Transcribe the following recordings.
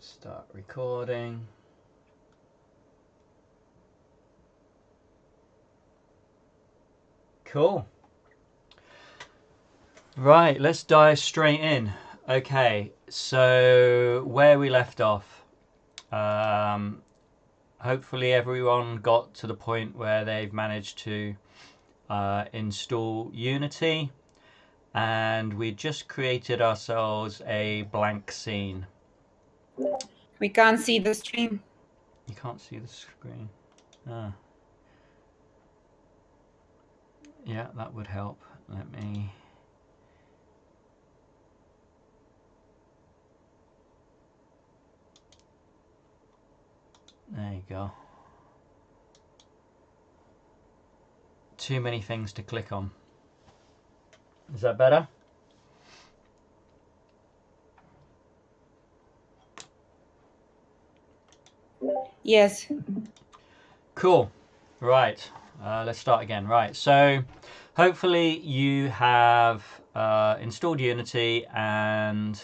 Start recording. Cool. Right, let's dive straight in. Okay, so where we left off. Hopefully everyone got to the point where they've managed to install Unity, and we just created ourselves a blank scene. We can't see the stream. You can't see the screen. Ah. Yeah, that would help. Let me... There you go. Too many things to click on. Is that better? Yes. Cool. Right. Let's start again. Right. So hopefully you have installed Unity and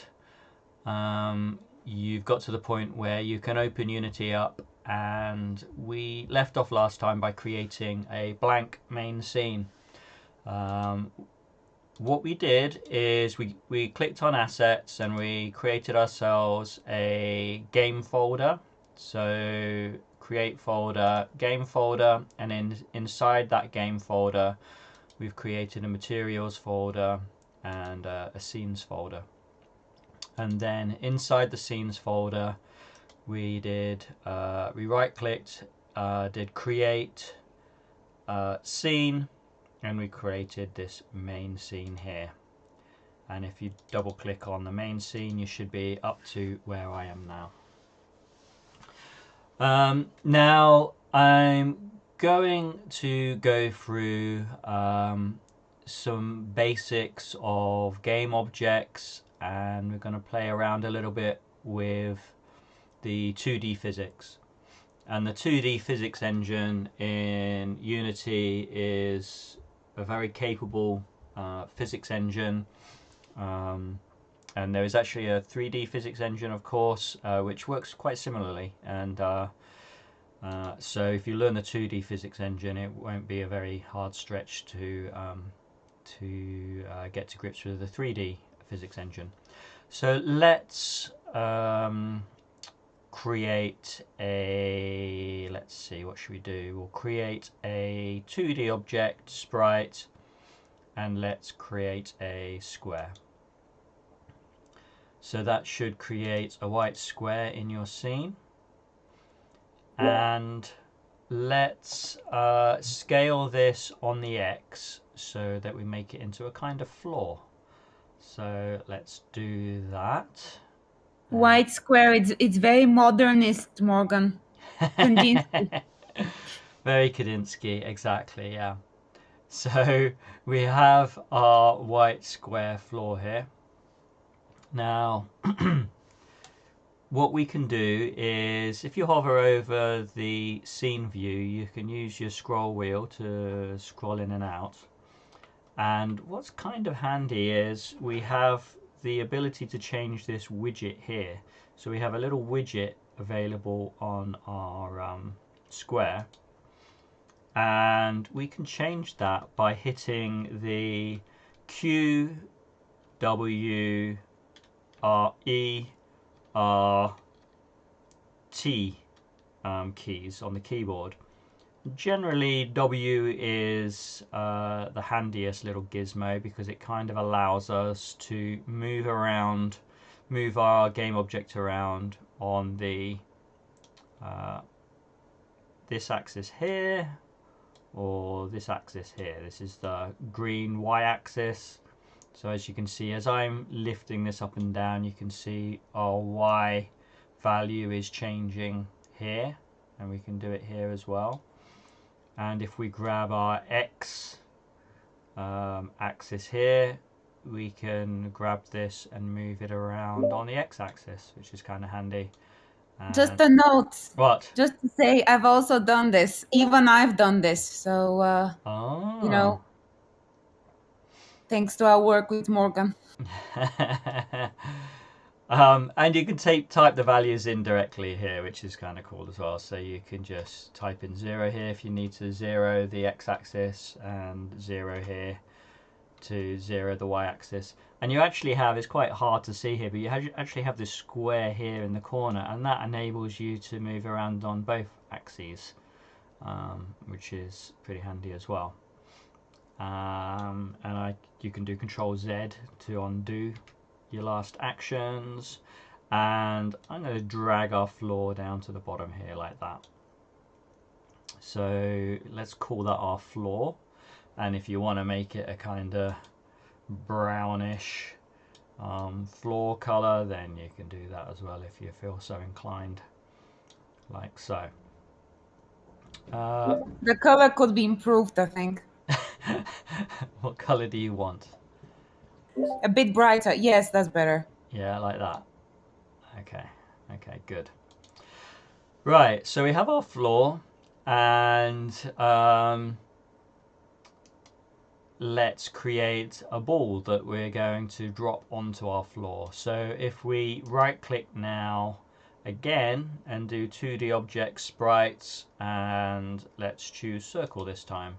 you've got to the point where you can open Unity up, and we left off last time by creating a blank main scene. What we did is we clicked on assets and we created ourselves a game folder. So create folder, game folder, and inside that game folder we've created a materials folder and a scenes folder. And then inside the scenes folder we did we right clicked, did create scene, and we created this main scene here. And if you double click on the main scene, you should be up to where I am now. Now I'm going to go through some basics of game objects, and we're going to play around a little bit with the 2D physics. And the 2D physics engine in Unity is a very capable physics engine. And there is actually a 3D physics engine, of course, which works quite similarly. And so if you learn the 2D physics engine, it won't be a very hard stretch to get to grips with the 3D physics engine. So let's create a, let's see, what should we do? We'll create a 2D object sprite, and let's create a square. So that should create a white square in your scene. And let's scale this on the X so that we make it into a kind of floor. So let's do that. White square, it's very modernist, Morgan. Kandinsky. Very Kandinsky, exactly, yeah. So we have our white square floor here. Now, what we can do is, if you hover over the scene view, you can use your scroll wheel to scroll in and out. And what's kind of handy is we have the ability to change this widget here. So we have a little widget available on our square, and we can change that by hitting the Q, W, R, E, R, T keys on the keyboard. Generally, W is the handiest little gizmo because it kind of allows us to move around, move our game object around on the this axis here, or this axis here. This is the green y-axis. So as you can see, as I'm lifting this up and down, you can see our y value is changing here, and we can do it here as well. And if we grab our X axis here, we can grab this and move it around on the X axis, which is kind of handy. And Just a note. what? Just to say, I've also done this. Even I've done this. So, you know, thanks to our work with Morgan. And you can type the values in directly here, which is kind of cool as well. So you can just type in 0 here if you need to 0 the x-axis, and 0 here to 0 the y-axis. And you actually have, it's quite hard to see here, but you actually have this square here in the corner, and that enables you to move around on both axes, which is pretty handy as well. And you can do Control Z to undo your last actions, and I'm going to drag our floor down to the bottom here like that. So let's call that our floor, and if you want to make it a kind of brownish floor color, then you can do that as well if you feel so inclined, like so. The color could be improved, I think. What color do you want? A bit brighter. Yes, that's better. Yeah, like that. Okay, good. Right, so we have our floor, and let's create a ball that we're going to drop onto our floor. So if we right click now again and do 2D object sprites, and let's choose circle this time,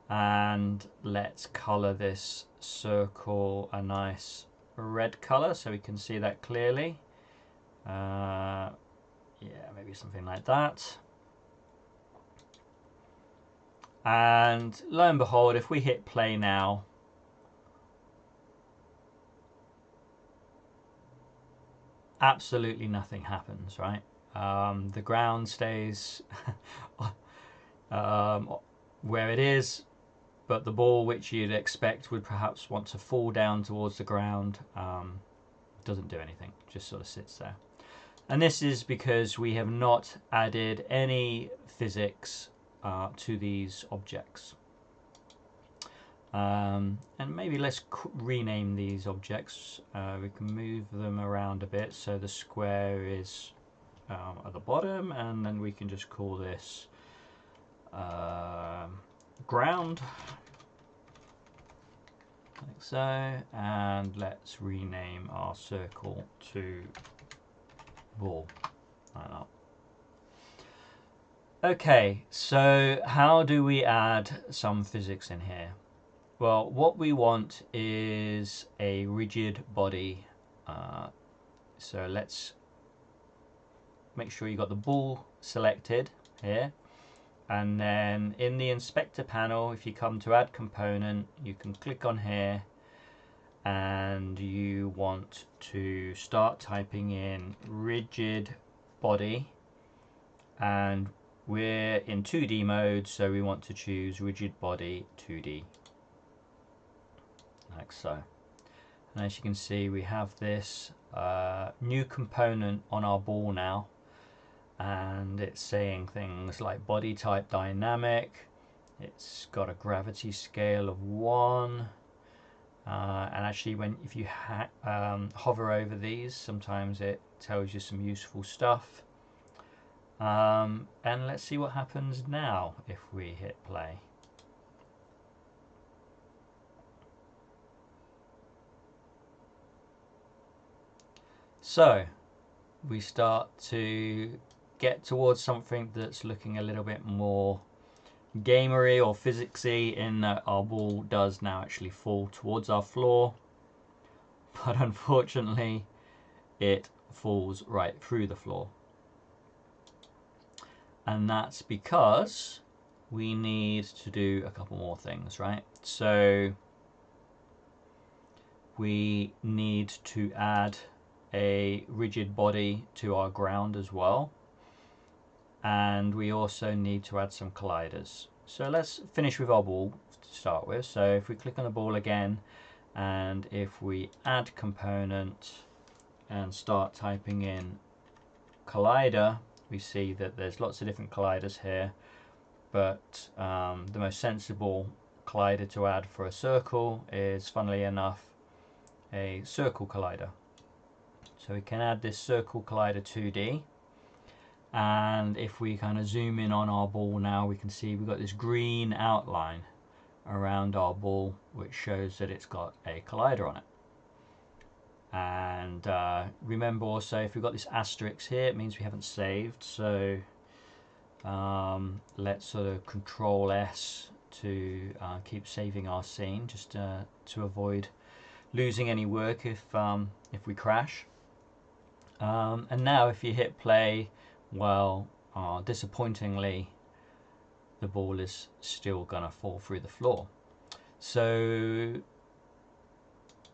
and let's color this circle a nice red color so we can see that clearly. Yeah, maybe something like that. And lo and behold, if we hit play now, absolutely nothing happens, right? The ground stays where it is, but the ball, which you'd expect would perhaps want to fall down towards the ground, doesn't do anything, just sort of sits there. And this is because we have not added any physics to these objects. And maybe let's rename these objects. We can move them around a bit so the square is at the bottom, and then we can just call this ground, like so, and let's rename our circle to ball, like that. Okay, so how do we add some physics in here? Well, what we want is a rigid body. So let's make sure you got the ball selected here, and then in the inspector panel, if you come to add component, you can click on here, and you want to start typing in rigid body, and we're in 2D mode, so we want to choose rigid body 2D, like so. And as you can see, we have this new component on our ball now, and it's saying things like body type dynamic. It's got a gravity scale of 1, and actually if you hover over these, sometimes it tells you some useful stuff. And let's see what happens now if we hit play. So we start to get towards something that's looking a little bit more gamery or physicsy, in that our ball does now actually fall towards our floor, but unfortunately it falls right through the floor. And that's because we need to do a couple more things, right? So we need to add a rigid body to our ground as well, and we also need to add some colliders. So let's finish with our ball to start with. So if we click on the ball again, and if we add component and start typing in collider, we see that there's lots of different colliders here, but the most sensible collider to add for a circle is, funnily enough, a circle collider. So we can add this circle collider 2D, and if we kind of zoom in on our ball now, we can see we've got this green outline around our ball, which shows that it's got a collider on it. And remember also, if we've got this asterisk here, it means we haven't saved. So let's sort of Control S to keep saving our scene, just to avoid losing any work if we crash. And now if you hit play, well, disappointingly, the ball is still gonna fall through the floor. So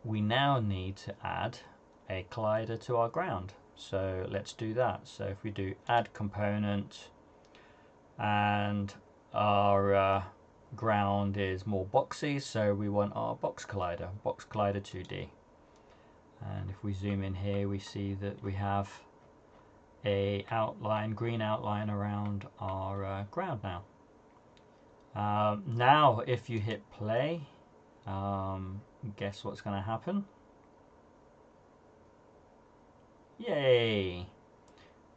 we now need to add a collider to our ground. So let's do that. So if we do add component, and our ground is more boxy, so we want our box collider 2D. And if we zoom in here, we see that we have a green outline around our ground now. Now if you hit play, guess what's going to happen? Yay!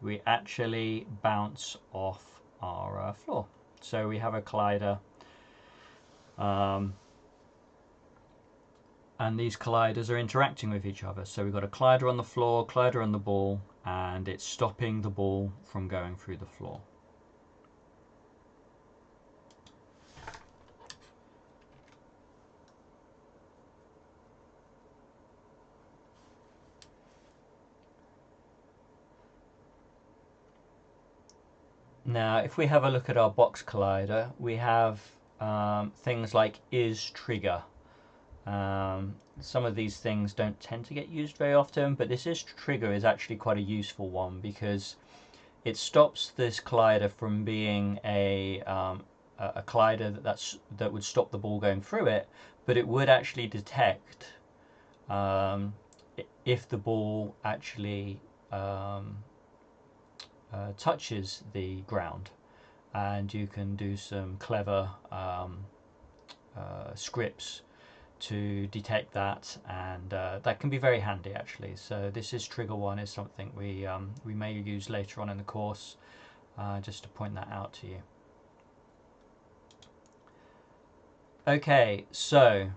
We actually bounce off our floor. So we have a collider, and these colliders are interacting with each other. So we've got a collider on the floor, collider on the ball, and it's stopping the ball from going through the floor. Now, if we have a look at our box collider, we have things like is trigger. Some of these things don't tend to get used very often, but this is trigger is actually quite a useful one because it stops this collider from being a collider that would stop the ball going through it, but it would actually detect if the ball actually touches the ground, and you can do some clever scripts to detect that, and that can be very handy actually. So this is trigger one, is something we may use later on in the course, just to point that out to you. Okay, so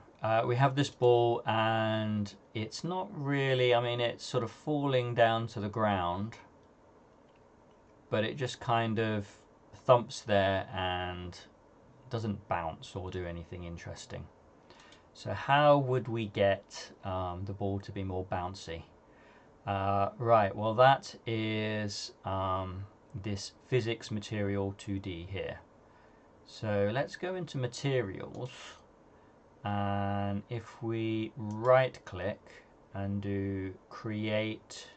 we have this ball, and it's not really, I mean, it's sort of falling down to the ground, but it just kind of thumps there and doesn't bounce or do anything interesting. So how would we get the ball to be more bouncy? Right, well that is this physics material 2D here. So let's go into materials, and if we right click and do create,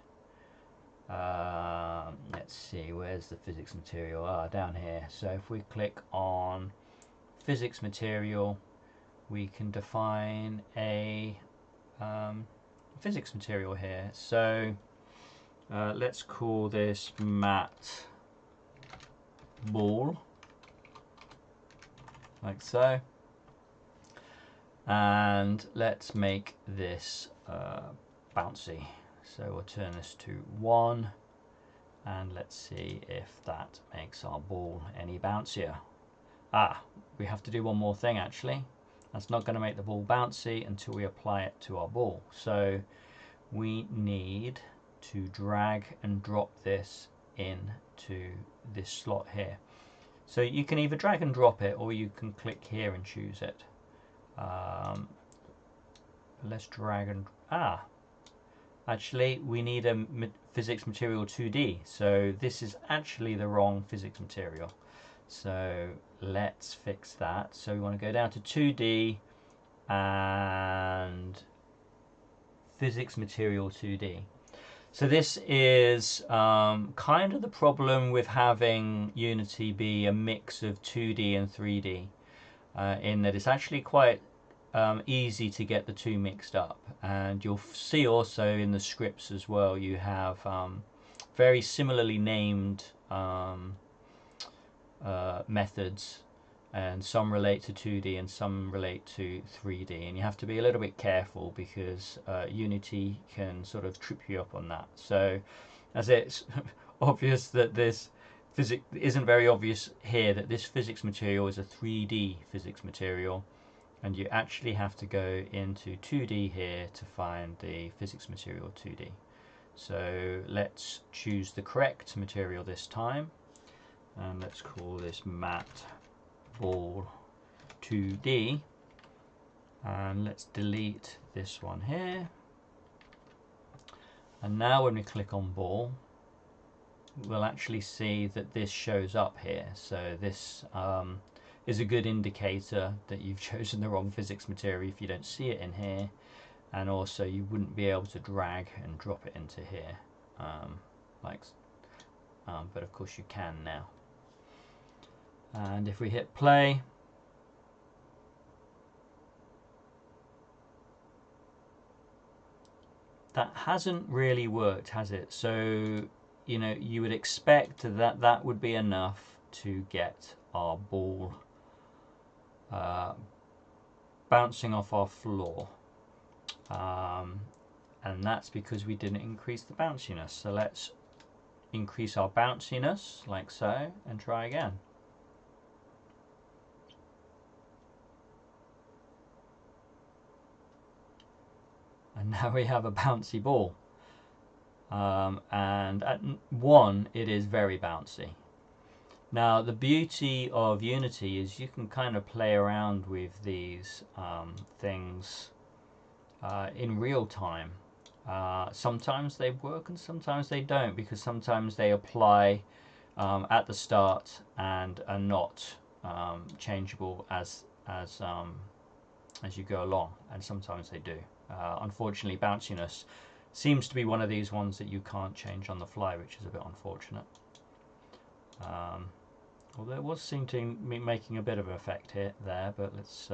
let's see, where's the physics material? Down here. So if we click on physics material, we can define a physics material here. So let's call this mat ball, like so, and let's make this bouncy. So we'll turn this to 1, and let's see if that makes our ball any bouncier. We have to do one more thing actually. That's not going to make the ball bouncy until we apply it to our ball. So we need to drag and drop this into this slot here. So you can either drag and drop it, or you can click here and choose it. Let's drag and actually we need a physics material 2D, so this is actually the wrong physics material. So let's fix that. So we want to go down to 2D and physics material 2D. So this is kind of the problem with having Unity be a mix of 2D and 3D, in that it's actually quite easy to get the two mixed up. And you'll see also in the scripts as well, you have very similarly named methods, and some relate to 2D and some relate to 3D, and you have to be a little bit careful because Unity can sort of trip you up on that. So as it's obvious that this isn't very obvious here that this physics material is a 3D physics material, And you actually have to go into 2D here to find the physics material 2D. So let's choose the correct material this time, and let's call this matte ball 2D, and let's delete this one here. And now when we click on ball, we'll actually see that this shows up here. So this is a good indicator that you've chosen the wrong physics material if you don't see it in here, and also you wouldn't be able to drag and drop it into here, but of course you can now. And if we hit play, that hasn't really worked, has it? So you would expect that that would be enough to get our ball bouncing off our floor, and that's because we didn't increase the bounciness. So let's increase our bounciness like so and try again. And now we have a bouncy ball, and at 1 it is very bouncy. Now the beauty of Unity is you can kind of play around with these things in real time. Sometimes they work and sometimes they don't, because sometimes they apply at the start and are not changeable as you go along, and sometimes they do. Unfortunately, bounciness seems to be one of these ones that you can't change on the fly, which is a bit unfortunate. Although it was seem to be making a bit of an effect there, but let's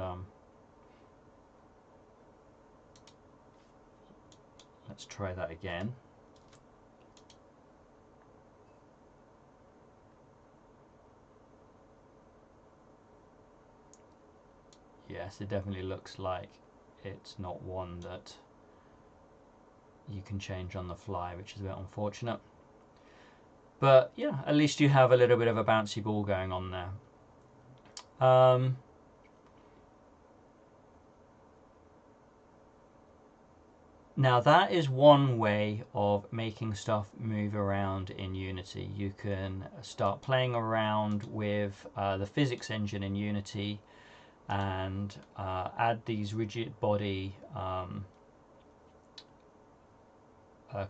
try that again. Yes, it definitely looks like it's not one that you can change on the fly, which is a bit unfortunate. But yeah, at least you have a little bit of a bouncy ball going on there. Now that is one way of making stuff move around in Unity. You can start playing around with the physics engine in Unity and add these rigid body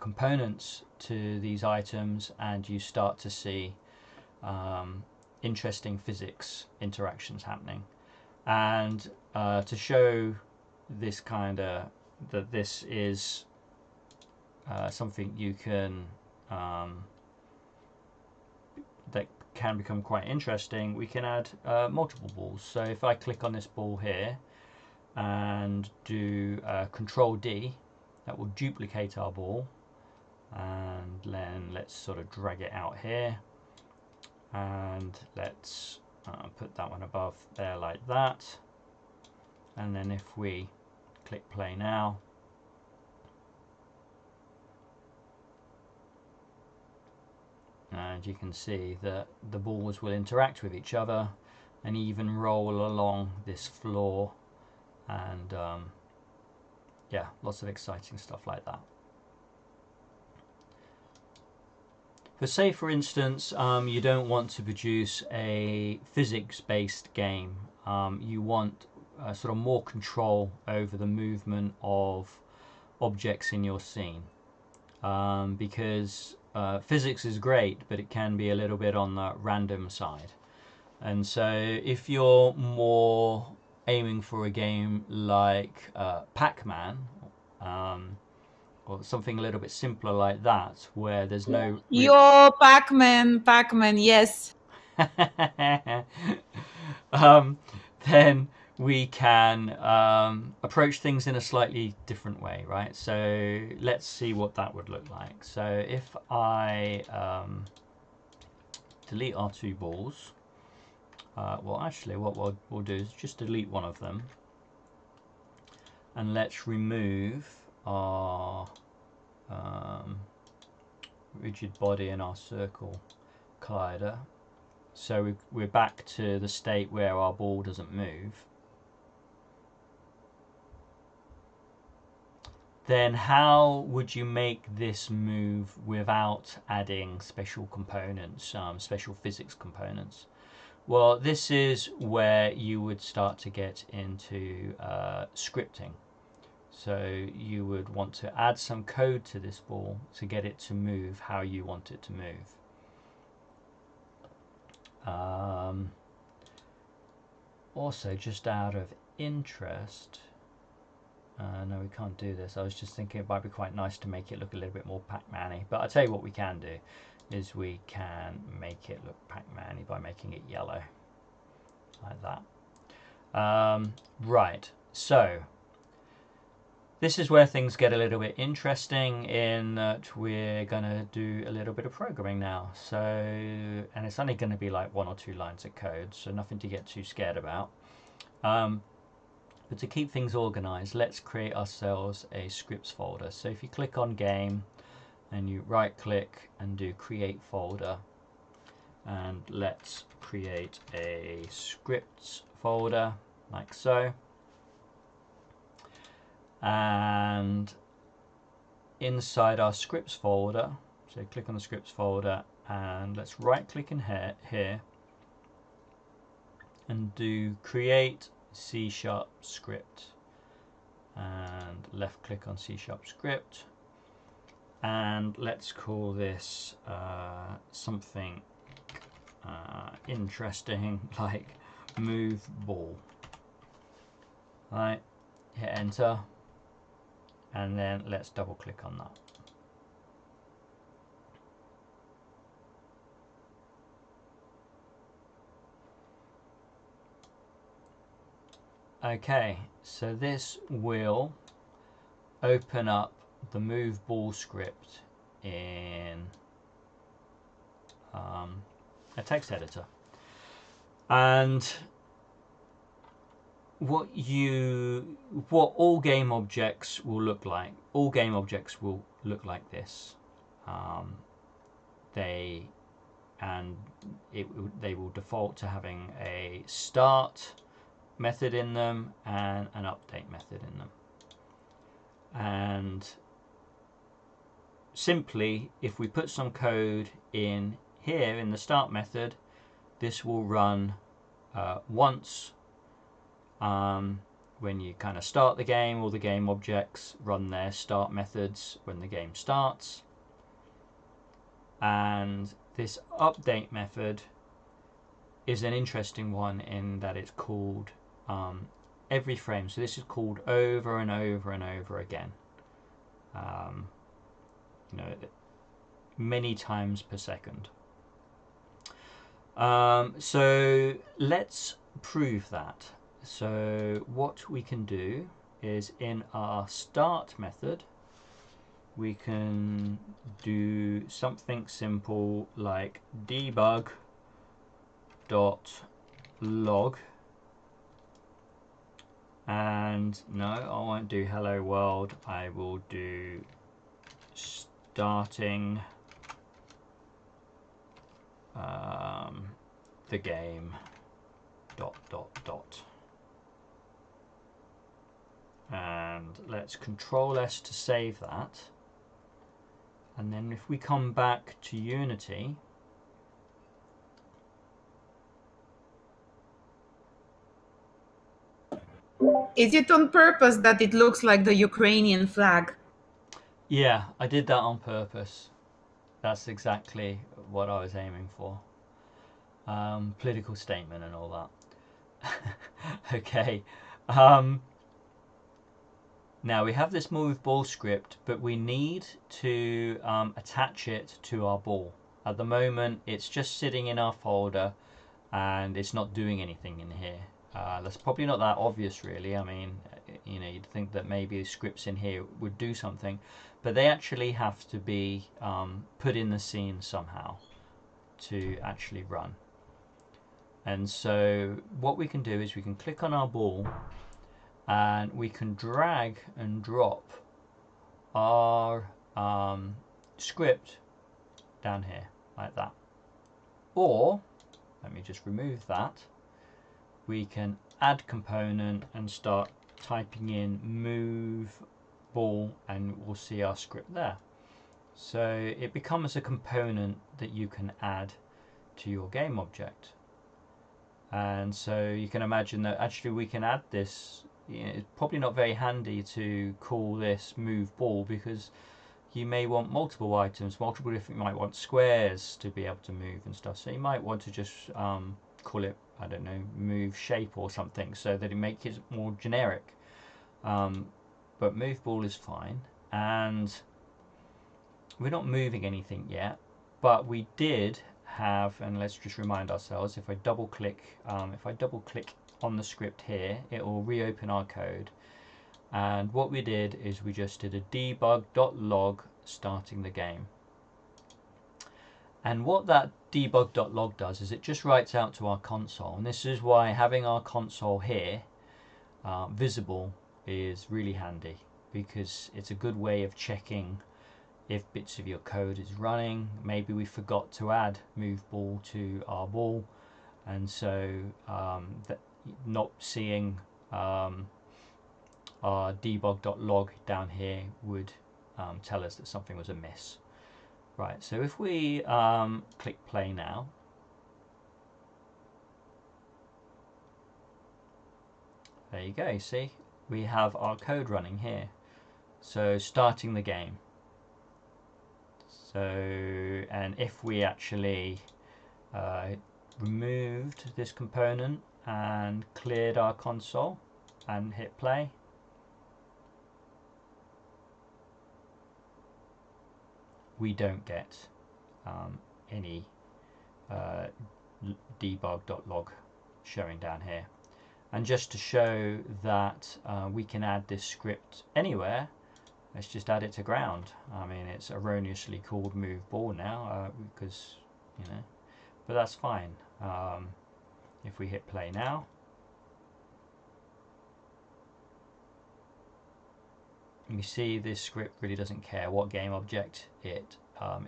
components to these items, and you start to see interesting physics interactions happening. And to show this that this is something you can that can become quite interesting, we can add multiple balls. So if I click on this ball here and do Control D, that will duplicate our ball, and then let's sort of drag it out here, and let's put that one above there like that. And then if we click play now, and you can see that the balls will interact with each other and even roll along this floor, and yeah, lots of exciting stuff like that. But say for instance you don't want to produce a physics-based game, you want sort of more control over the movement of objects in your scene, because physics is great, but it can be a little bit on the random side. And so if you're more aiming for a game like Pac-Man, or something a little bit simpler like that, where there's no... Yo, Pac-Man, yes. Then we can approach things in a slightly different way, right? So let's see what that would look like. So if I delete our 2 balls, well actually what we'll do is just delete one of them, and let's remove our rigid body and our circle collider. So we're back to the state where our ball doesn't move. then how would you make this move without adding special components, special physics components? Well, this is where you would start to get into scripting. So you would want to add some code to this ball to get it to move how you want it to move. Also, just out of interest, no, we can't do this. I was just thinking it might be quite nice to make it look a little bit more Pac-Man-y. But I'll tell you what we can do is we can make it look Pac-Man-y by making it yellow. Like that. Right, so this is where things get a little bit interesting in that we're going to do a little bit of programming now. So, and it's only going to be like 1 or 2 lines of code, so nothing to get too scared about. But to keep things organized, let's create ourselves a scripts folder. So if you click on game and you right click and do create folder, and let's create a scripts folder like so. And inside our scripts folder, so click on the scripts folder and let's right click in here and do create C# script, and left click on C# script, and let's call this something interesting like move ball. Right, hit enter, and then let's double click on that. Okay, so this will open up the move ball script in a text editor. And what all game objects will look like, this. They will default to having a start method in them and an update method in them. And simply, if we put some code in here in the start method, this will run once. When you kind of start the game, all the game objects run their start methods when the game starts. And this update method is an interesting one in that it's called every frame. So this is called over and over and over again. Many times per second. So let's prove that. So what we can do is in our start method, we can do something simple like debug.log, and no, I won't do hello world, I will do starting the game ... and let's Control S to save that. And then if we come back to Unity, is it on purpose that it looks like the Ukrainian flag? Yeah, I did that on purpose. That's exactly what I was aiming for. Political statement and all that. Okay. Now we have this move ball script, but we need to attach it to our ball. At the moment, it's just sitting in our folder and it's not doing anything in here. That's probably not that obvious, really. I mean, you'd think that maybe scripts in here would do something, but they actually have to be put in the scene somehow to actually run. And so what we can do is we can click on our ball and we can drag and drop our script down here like that. Or, let me just remove that, we can add component and start typing in move ball, and we'll see our script there. So it becomes a component that you can add to your game object. And so you can imagine that actually we can add this. It's probably not very handy to call this move ball, because you may want multiple items, multiple different, you might want squares to be able to move and stuff. So you might want to just call it, I don't know, move shape or something, so that it makes it more generic. But move ball is fine, and we're not moving anything yet, but we did have, and let's just remind ourselves, if I double click on the script here, it will reopen our code. And what we did is we just did a debug.log starting the game. And what that debug.log does is it just writes out to our console. And this is why having our console here visible is really handy, because it's a good way of checking if bits of your code is running. Maybe we forgot to add move ball to our ball, and so that not seeing our debug.log down here would tell us that something was amiss. Right, so if we click play now, there you go, see, we have our code running here. So starting the game. So, and if we actually removed this component and cleared our console and hit play, we don't get any debug.log showing down here. And just to show that we can add this script anywhere, let's just add it to ground. I mean, it's erroneously called move ball now, because, you know, but that's fine. If we hit play now, you see this script really doesn't care what game object it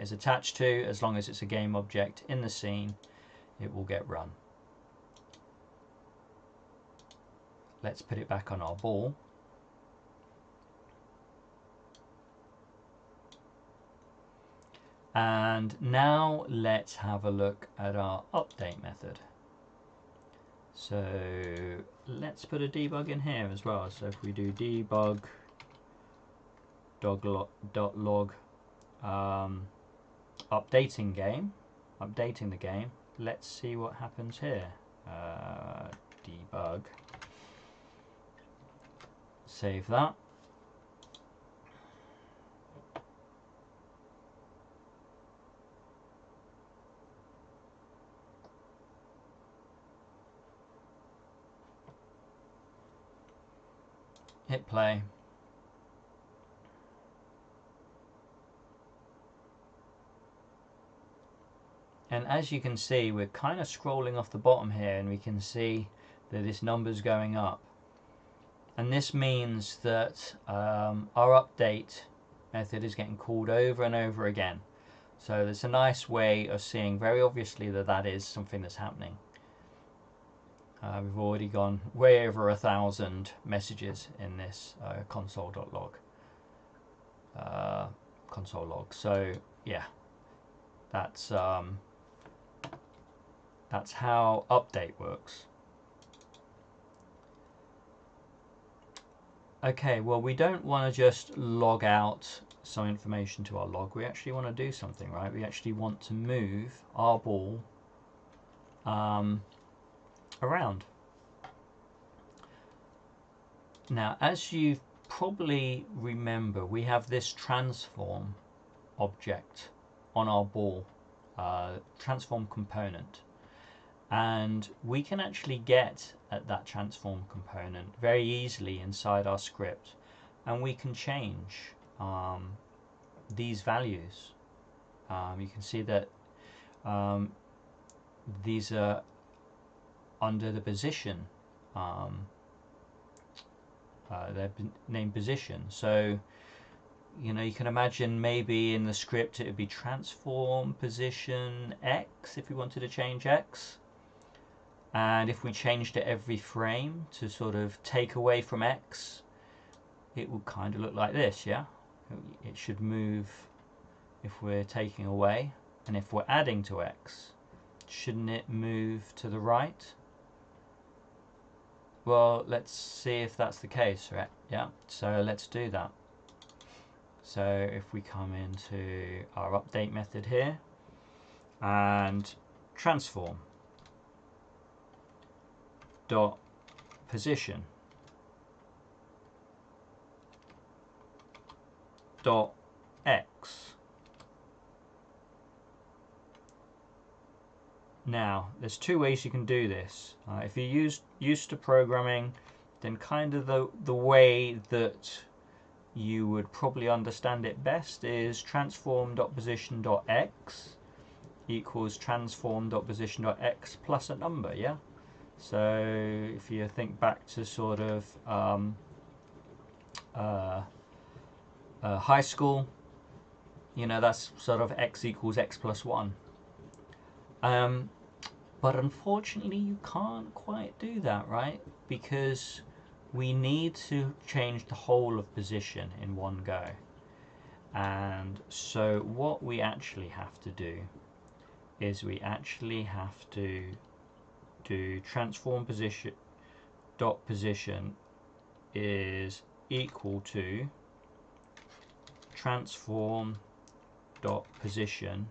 is attached to. As long as it's a game object in the scene, it will get run. Let's put it back on our ball. And now let's have a look at our update method. So let's put a debug in here as well. So if we do debug.log updating the game, let's see what happens here. Debug, save that. Hit play. And as you can see, we're kind of scrolling off the bottom here, and we can see that this number's going up. And this means that our update method is getting called over and over again. So there's a nice way of seeing very obviously that that is something that's happening. We've already gone way over 1,000 messages in this console.log. Console log. So yeah, that's how update works. Okay, well, we don't want to just log out some information to our log. We actually want to do something, right? We actually want to move our ball around. Now, as you probably remember, we have this transform object on our ball, transform component. And we can actually get at that transform component very easily inside our script, and we can change these values. You can see that these are under the position, they're named position. So, you know, you can imagine maybe in the script it would be transform position X if we wanted to change X. And if we changed it every frame to sort of take away from X, it would kind of look like this, yeah? It should move if we're taking away, and if we're adding to x, shouldn't it move to the right? Well, let's see if that's the case, right? Yeah, so let's do that. So if we come into our update method here and transform dot position dot x. Now, there's two ways you can do this. If you're used to programming, then kind of the way that you would probably understand it best is transform.position.x equals transform.position.x plus a number, yeah? So if you think back to sort of high school, you know, that's sort of x equals x plus 1. But unfortunately you can't quite do that, right? Because we need to change the whole of position in one go. And so what we actually have to do is we actually have to do transform position dot position is equal to transform dot position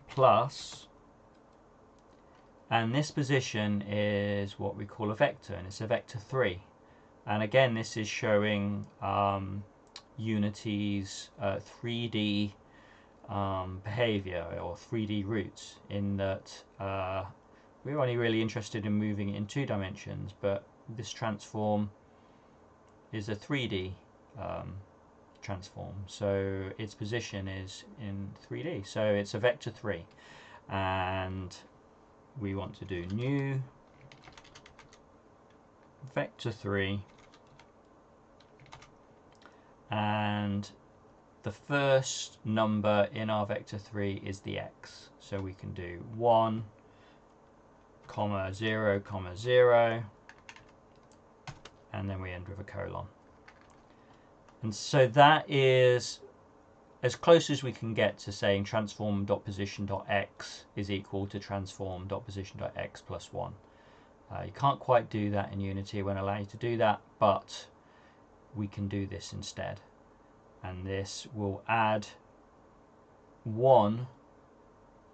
plus, and this position is what we call a vector, and it's a vector 3. And again, this is showing Unity's 3D behavior or 3D roots, in that we're only really interested in moving it in 2 dimensions, but this transform is a 3D transform, so its position is in 3D, so it's a vector 3, and we want to do new vector 3, and the first number in our vector 3 is the x, so we can do 1, 0, 0, and then we end with a colon. And so that is as close as we can get to saying transform.position.x is equal to transform.position.x plus 1. You can't quite do that in Unity. It won't allow you to do that, but we can do this instead. And this will add 1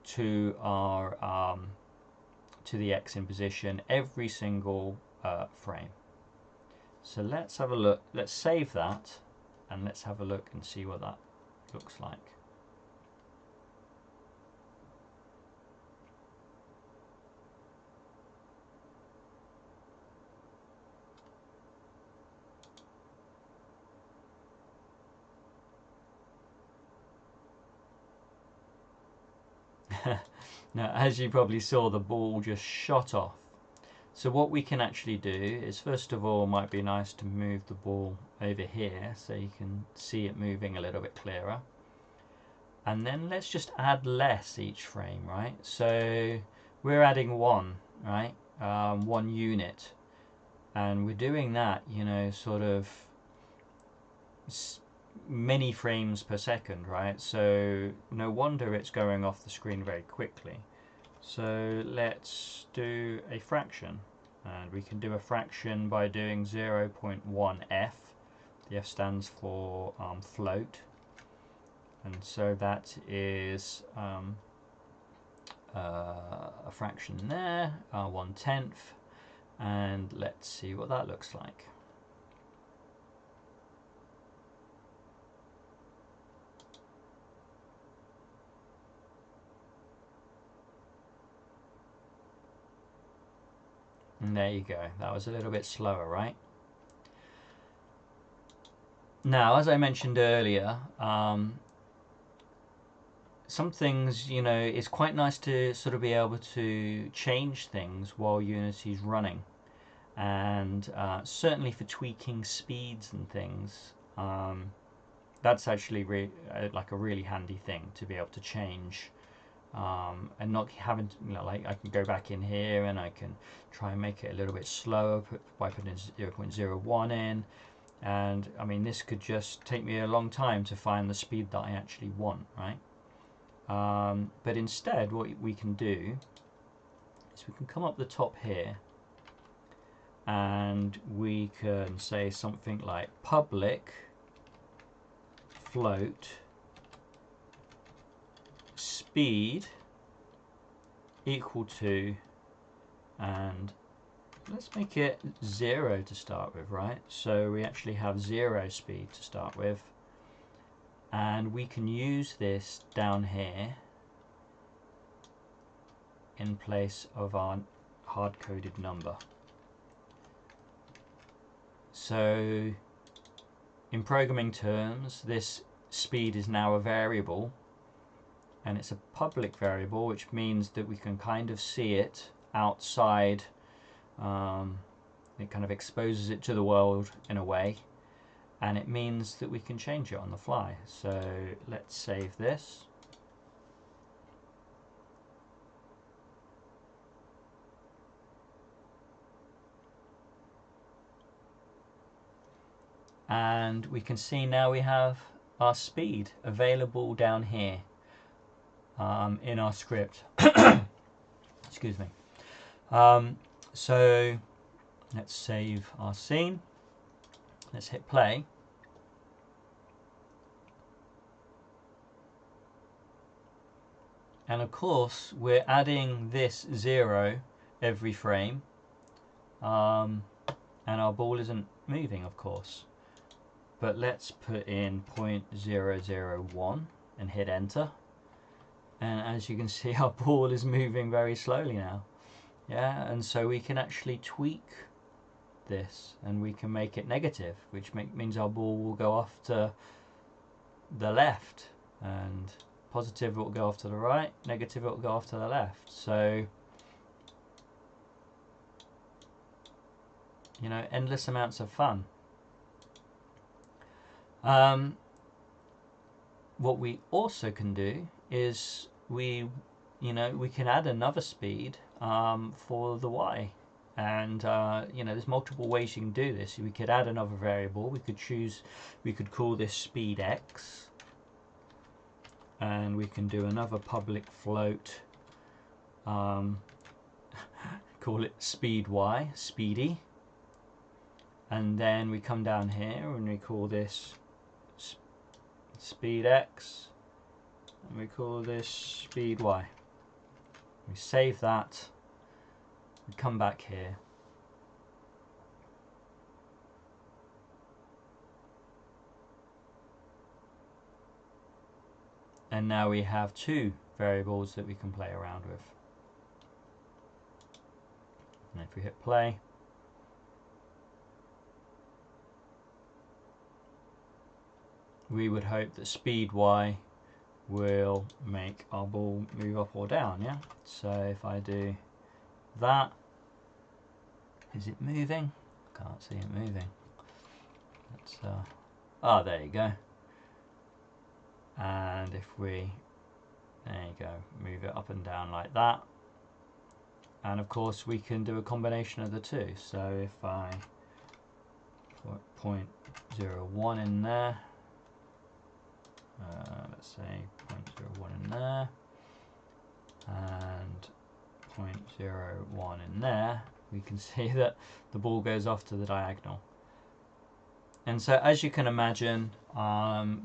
to our to the x in position every single frame. So let's have a look. Let's save that, and let's have a look and see what that looks like. Now, as you probably saw, the ball just shot off. So what we can actually do is, first of all, it might be nice to move the ball over here so you can see it moving a little bit clearer. And then let's just add less each frame, right? So we're adding 1, right? 1 unit. And we're doing that, you know, sort of many frames per second, right? So no wonder it's going off the screen very quickly. So let's do a fraction, and we can do a fraction by doing 0.1 f. The f stands for float, and so that is a fraction there, 1/10, and let's see what that looks like. And there you go. That was a little bit slower, right? Now, as I mentioned earlier, some things, you know, it's quite nice to sort of be able to change things while Unity's running. And certainly for tweaking speeds and things, that's actually like a really handy thing to be able to change and not having to, like I can go back in here and I can try and make it a little bit slower by putting 0.01 in, and I mean this could just take me a long time to find the speed that I actually want, right? But instead what we can do is we can come up the top here and we can say something like public float speed equal to, and let's make it 0 to start with, right? So we actually have 0 speed to start with, and we can use this down here in place of our hard-coded number. So in programming terms, this speed is now a variable, and it's a public variable, which means that we can kind of see it outside. It kind of exposes it to the world in a way, and it means that we can change it on the fly. So let's save this. And we can see now we have our speed available down here in our script. Excuse me. So let's save our scene. Let's hit play. And of course we're adding this 0 every frame, and our ball isn't moving, of course. But let's put in 0.001 and hit enter, and as you can see our ball is moving very slowly now. Yeah, and so we can actually tweak this and we can make it negative, which means our ball will go off to the left, and positive it will go off to the right, negative it will go off to the left. So endless amounts of fun. What we also can do is we can add another speed for the Y, and there's multiple ways you can do this. We could add another variable. We could call this speed X, and we can do another public float, call it speed Y, speedy, and then we come down here and we call this speed X, and we call this speed Y. We save that, we come back here, and now we have 2 variables that we can play around with. And if we hit play, we would hope that speed Y will make our ball move up or down, yeah? So if I do that, is it moving? Can't see it moving. Let's, there you go. And if we, there you go, move it up and down like that. And of course we can do a combination of the two. So if I put 0.01 in there, let's say 0.01 in there, and 0.01 in there, we can see that the ball goes off to the diagonal. And so as you can imagine,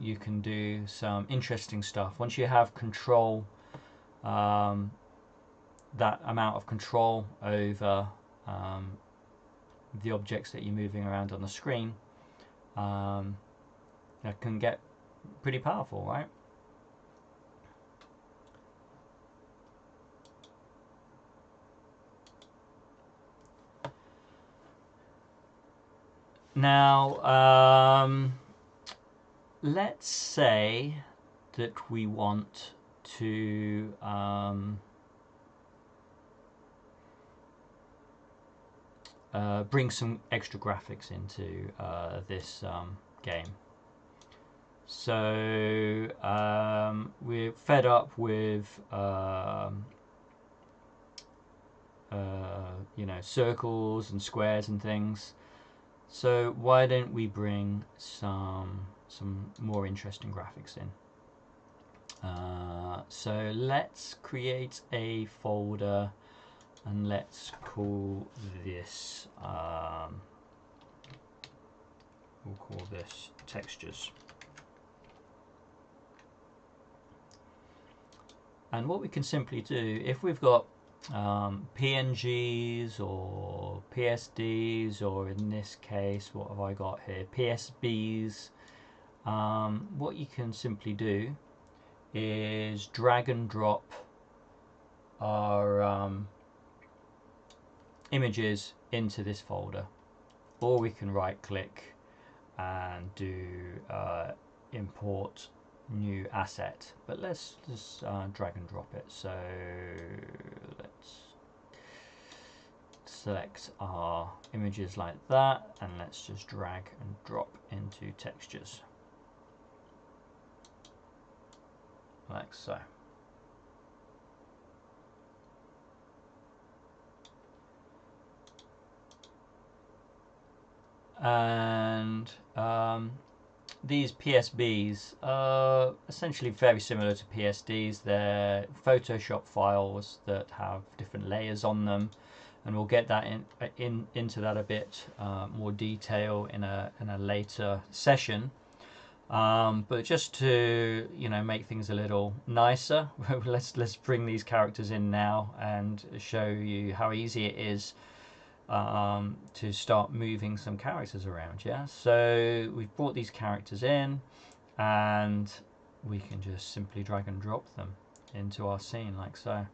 you can do some interesting stuff. Once you have control, that amount of control over the objects that you're moving around on the screen, that can get pretty powerful, right? Now, let's say that we want to bring some extra graphics into this game. So we're fed up with you know, circles and squares and things. So why don't we bring some more interesting graphics in? So let's create a folder and let's call this we'll call this textures. And what we can simply do, if we've got PNGs or PSDs, or in this case, what have I got here, PSBs, what you can simply do is drag and drop our images into this folder, or we can right click and do import new asset, but let's just drag and drop it. So let's select our images like that, and let's just drag and drop into textures like so. And these PSBs are essentially very similar to PSDs. They're Photoshop files that have different layers on them, and we'll get that into that a bit more detail in a later session. But just to, you know, make things a little nicer, let's bring these characters in now and show you how easy it is to start moving some characters around. Yeah, so we've brought these characters in, and we can just simply drag and drop them into our scene like so.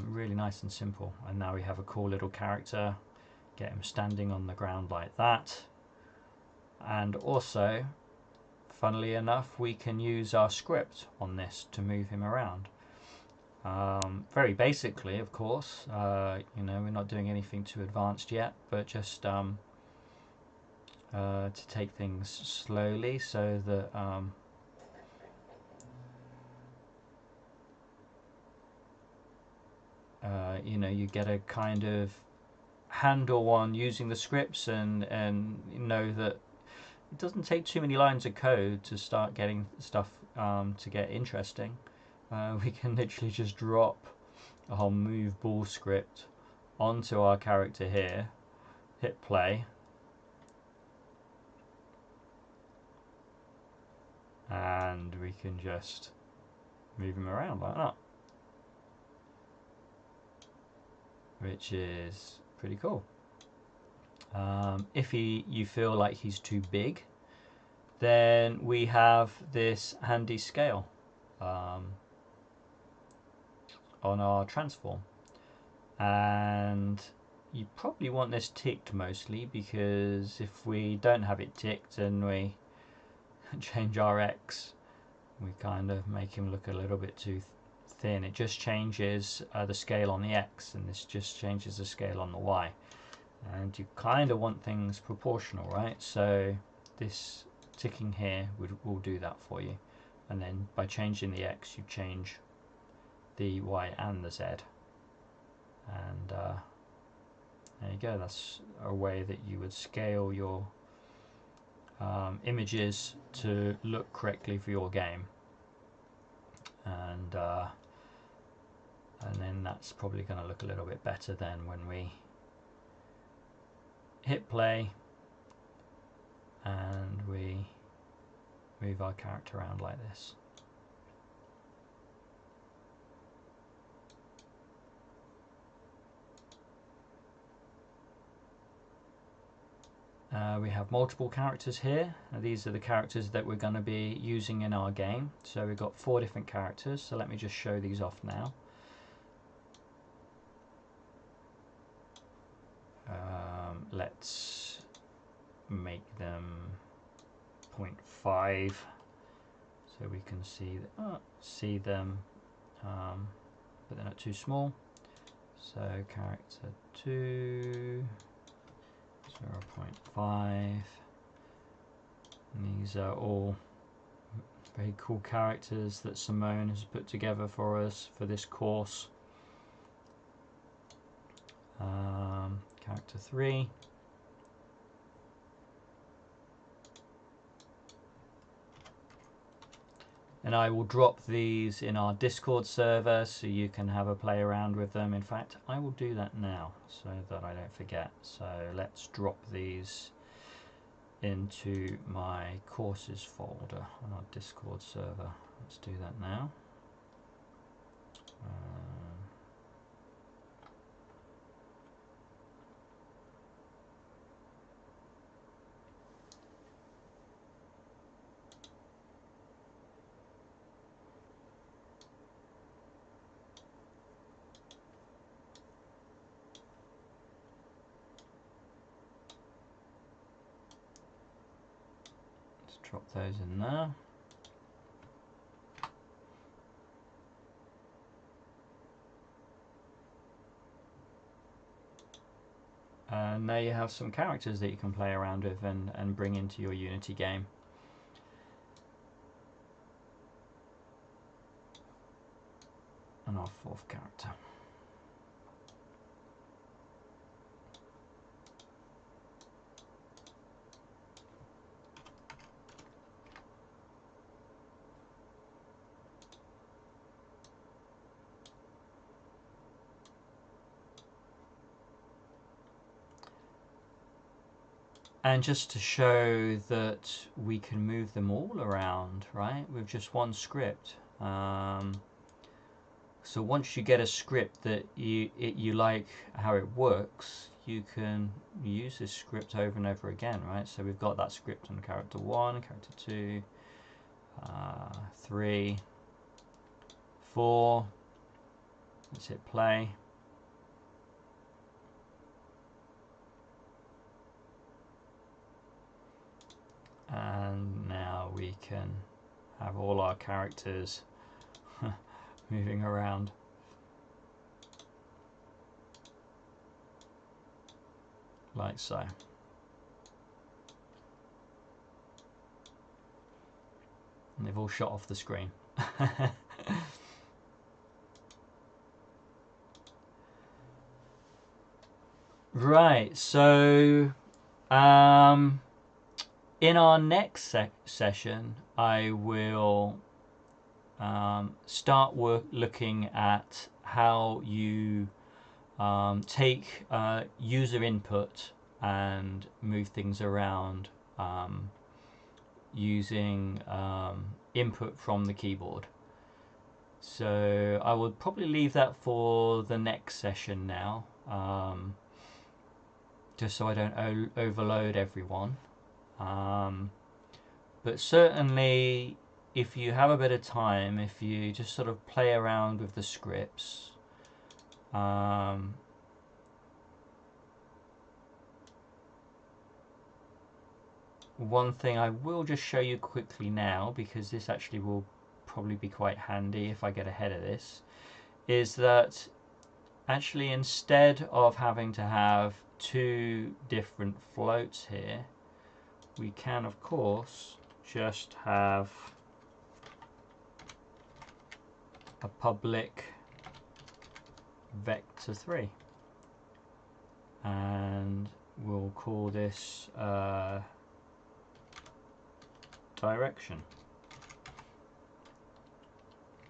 Really nice and simple. And now we have a cool little character. Get him standing on the ground like that. And also, funnily enough, we can use our script on this to move him around. Very basically, of course, you know, we're not doing anything too advanced yet, but just to take things slowly so that you know, you get a kind of handle on using the scripts, and you know that it doesn't take too many lines of code to start getting stuff to get interesting. We can literally just drop a whole move ball script onto our character here, hit play, and we can just move him around like that, which is pretty cool. If you feel like he's too big, then we have this handy scale on our transform, and you probably want this ticked mostly, because if we don't have it ticked and we change our X, we kind of make him look a little bit too thin. It just changes the scale on the X, and this just changes the scale on the Y, and you kind of want things proportional, right? So this ticking here will do that for you, and then by changing the X you change the Y and the Z, and there you go. That's a way that you would scale your images to look correctly for your game, and then that's probably going to look a little bit better then when we hit play and we move our character around like this. We have multiple characters here. These are the characters that we're going to be using in our game. So we've got 4 different characters. So let me just show these off now. Let's make them 0.5 so we can see them, but they're not too small. So character 2, 0.5. And these are all Very cool characters that Simone has put together for us for this course. Character 3. And I will drop these in our Discord server so you can have a play around with them. In fact, I will do that now so that I don't forget. So let's drop these into my courses folder on our Discord server. Let's do that now. Drop those in there. And now you have some characters that you can play around with and bring into your Unity game. And our 4th character. And just to show that we can move them all around, right, with just one script. So once you get a script that you like how it works, you can use this script over and over again, right? So we've got that script on character 1, character 2, 3, 4. Let's hit play. And now we can have all our characters moving around. Like so. And they've all shot off the screen. Right, so in our next session, I will start looking at how you take user input and move things around using input from the keyboard. So I will probably leave that for the next session now, just so I don't overload everyone. But certainly, if you have a bit of time, if you just sort of play around with the scripts, one thing I will just show you quickly now, because this actually will probably be quite handy if I get ahead of this, is that actually instead of having to have 2 different floats here, we can of course just have a public vector 3, and we'll call this direction,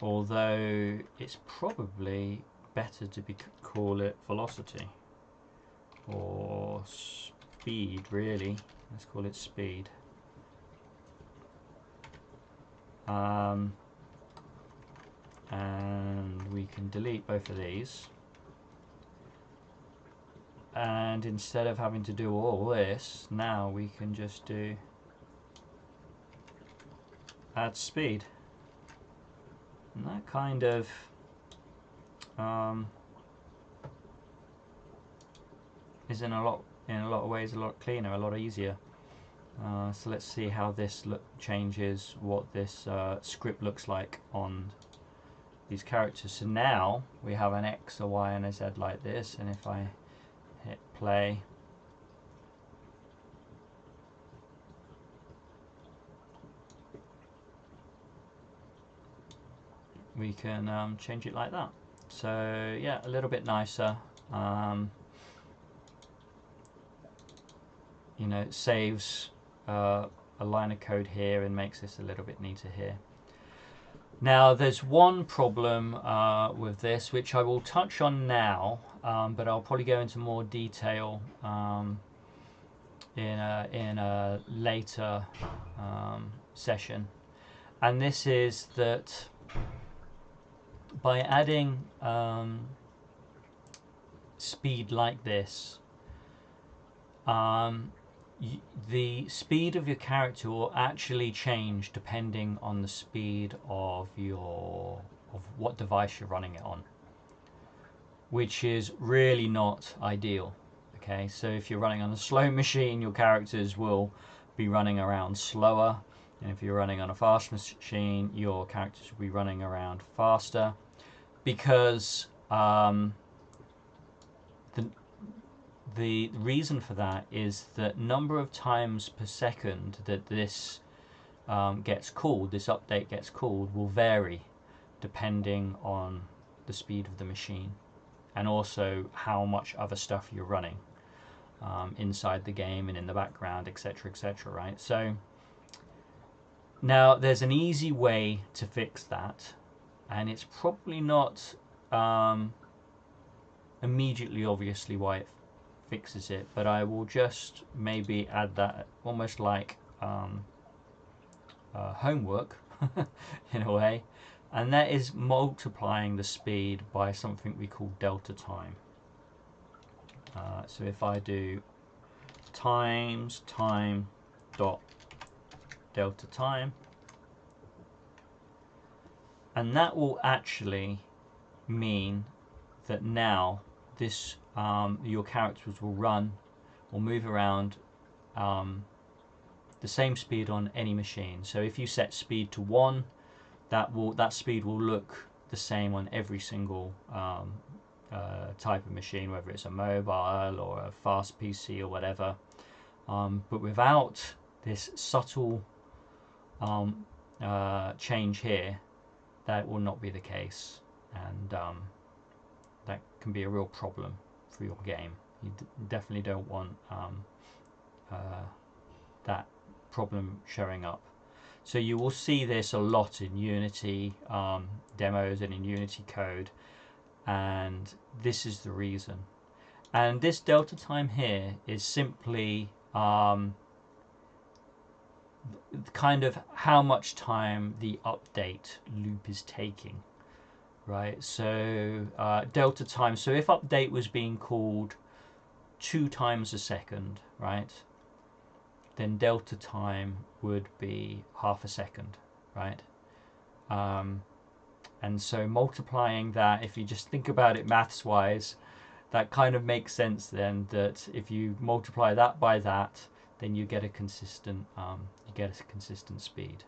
although it's probably better to call it velocity or speed. Really, let's call it speed. And we can delete both of these, and instead of having to do all this, now we can just do add speed, and that kind of is in a lot of ways a lot cleaner, a lot easier. So let's see how this changes what this script looks like on these characters. So now we have an X, a Y, and a Z like this, and if I hit play, we can change it like that. So yeah, a little bit nicer. You know, it saves a line of code here and makes this a little bit neater here. Now there's one problem with this which I will touch on now, but I'll probably go into more detail in a later session, and this is that by adding speed like this, the speed of your character will actually change depending on the speed of what device you're running it on, which is really not ideal. Okay, so if you're running on a slow machine, your characters will be running around slower, and if you're running on a fast machine, your characters will be running around faster, because the reason for that is that number of times per second that this gets called, this update gets called, will vary depending on the speed of the machine and also how much other stuff you're running inside the game and in the background, etc., etc., right? So now there's an easy way to fix that, and it's probably not immediately obviously why it fixes it, but I will just maybe add that almost like homework in a way, and that is multiplying the speed by something we call delta time. So if I do times time dot delta time, and that will actually mean that now this your characters will run or move around the same speed on any machine. So if you set speed to 1, that speed will look the same on every single type of machine, whether it's a mobile or a fast PC or whatever. But without this subtle change here, that will not be the case, and that can be a real problem for your game. You definitely don't want that problem showing up. So you will see this a lot in Unity demos and in Unity code, and this is the reason. And this delta time here is simply kind of how much time the update loop is taking, right? So delta time, so if update was being called 2 times a second, right, then delta time would be half a second, right? And so multiplying that, if you just think about it maths wise, that kind of makes sense then, that if you multiply that by that, then you get a consistent speed.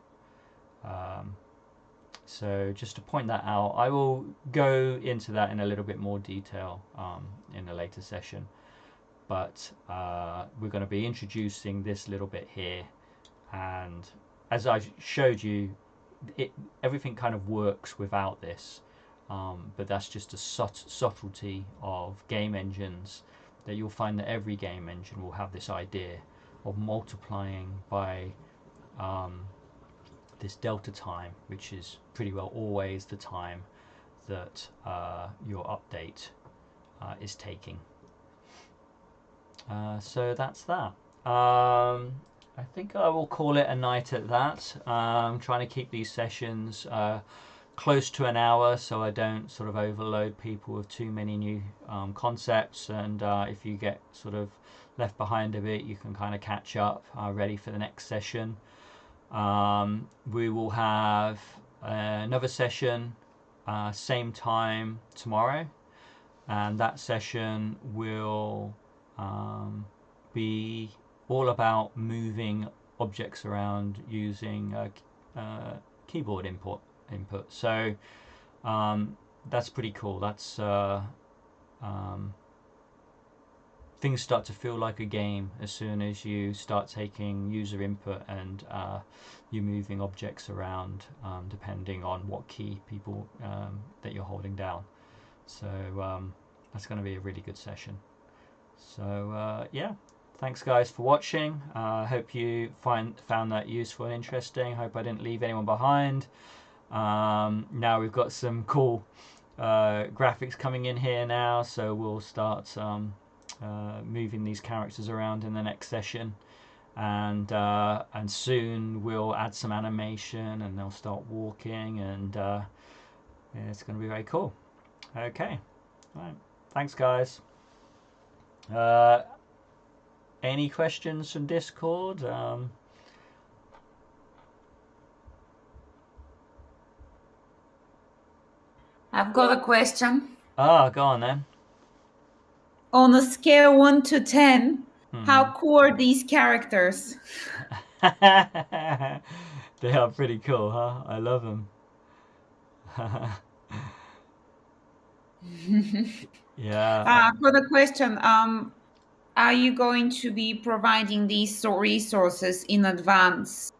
So just to point that out, I will go into that in a little bit more detail in a later session, but we're going to be introducing this little bit here, and as I showed you, everything kind of works without this, but that's just a subtlety of game engines, that you'll find that every game engine will have this idea of multiplying by this delta time, which is pretty well always the time that your update is taking. So that's that. I think I will call it a night at that. I'm trying to keep these sessions close to an hour, so I don't sort of overload people with too many new concepts, and if you get sort of left behind a bit, you can kind of catch up ready for the next session. We will have another session same time tomorrow, and that session will be all about moving objects around using keyboard input. So that's pretty cool. That's things start to feel like a game as soon as you start taking user input and you're moving objects around depending on what key people that you're holding down. So that's going to be a really good session. So yeah, thanks guys for watching. I hope you found that useful and interesting. Hope I didn't leave anyone behind. Now we've got some cool graphics coming in here now, so we'll start moving these characters around in the next session, and soon we'll add some animation and they'll start walking, and yeah, it's going to be very cool. Okay, right. Thanks guys. Any questions from Discord? I've got a question. Go on then. On a scale 1 to 10, how cool are these characters? They are pretty cool, huh? I love them. Yeah. For the question, are you going to be providing these resources in advance?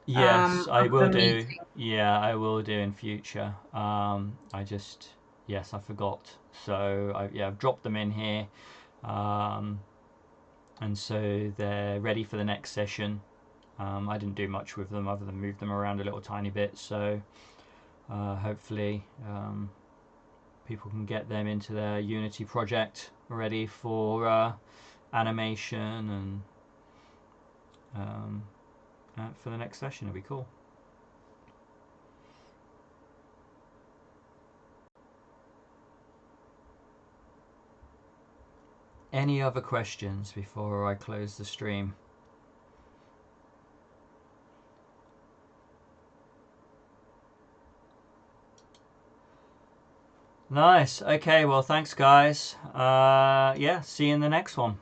Yes, I of will the do. meeting? Yeah, I will do in future. Yes, I forgot. So I've dropped them in here, and so they're ready for the next session. I didn't do much with them other than move them around a little tiny bit. So hopefully people can get them into their Unity project ready for animation, and for the next session. It'll be cool. Any other questions before I close the stream? Nice. Okay, well, thanks guys. Yeah, see you in the next one.